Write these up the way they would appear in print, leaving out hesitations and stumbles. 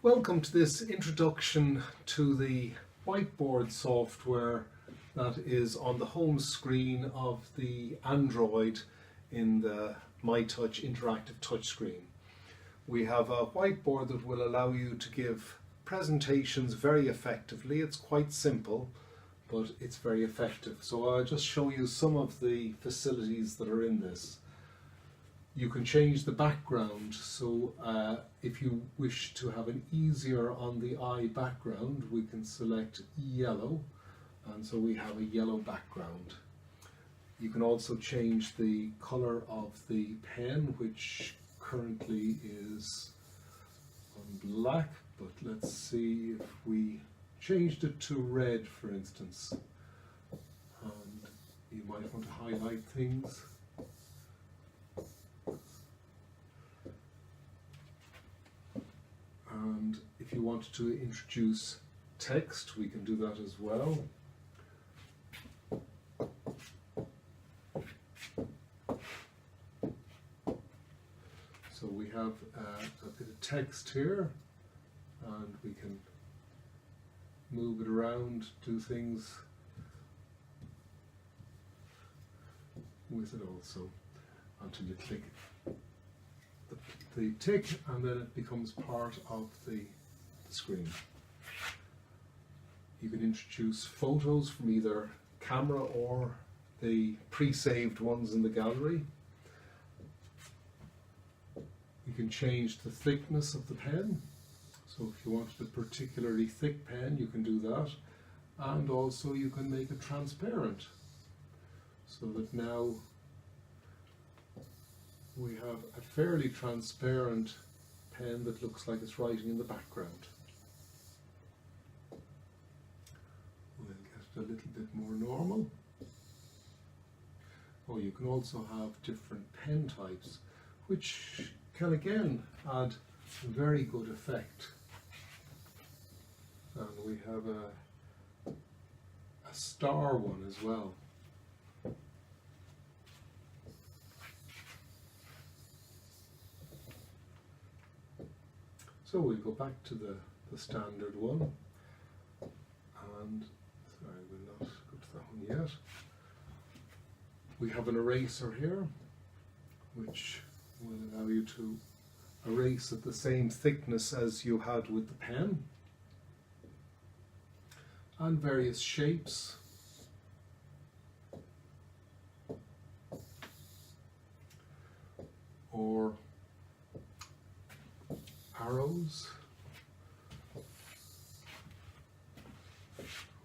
Welcome to this introduction to the Whiteboard software that is on the home screen of the Android in the MiTouch interactive touchscreen. We have a whiteboard that will allow you to give presentations very effectively. It's quite simple, but it's very effective. So I'll just show you some of the facilities that are in this. You can change the background, so if you wish to have an easier on the eye background, we can select yellow, and so we have a yellow background. You can also change the color of the pen, which currently is on black, but let's see if we changed it to red, for instance. And you might want to highlight things. And if you want to introduce text, we can do that as well. So we have a bit of text here, and we can move it around, do things with it also, until you click the tick, and then it becomes part of the screen. You can introduce photos from either camera or the pre-saved ones in the gallery. You can change the thickness of the pen. So if you wanted a particularly thick pen, you can do that. And also you can make it transparent, so that now we have a fairly transparent pen that looks like it's writing in the background. We'll get it a little bit more normal. Oh, you can also have different pen types, which can again add a very good effect. And we have a star one as well. So we'll go back to the standard one, and sorry, we'll not go to that one yet. We have an eraser here, which will allow you to erase at the same thickness as you had with the pen, and various shapes. Or arrows,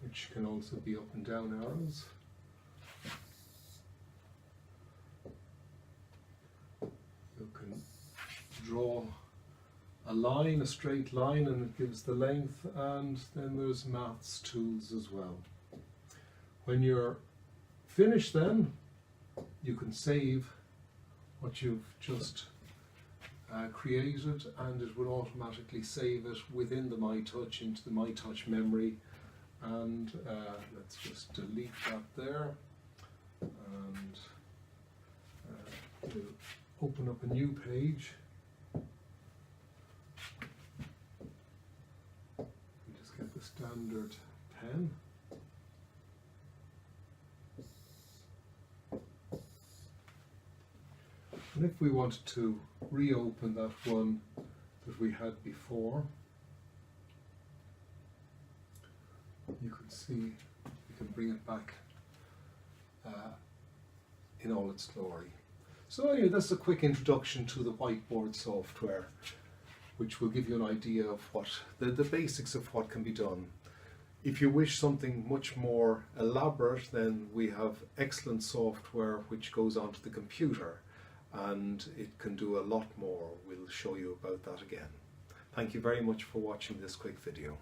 which can also be up and down arrows. You can draw a line, a straight line, and it gives the length, and then there's maths tools as well. When you're finished, then you can save what you've just created, and it will automatically save it within the MiTouch into the MiTouch memory. And let's just delete that there, and we'll open up a new page. We just get the standard pen. And if we wanted to reopen that one that we had before, you can see we can bring it back in all its glory. So anyway, that's a quick introduction to the Whiteboard software, which will give you an idea of what the basics of what can be done. If you wish something much more elaborate, then we have excellent software which goes onto the computer, and it can do a lot more. We'll show you about that again. Thank you very much for watching this quick video.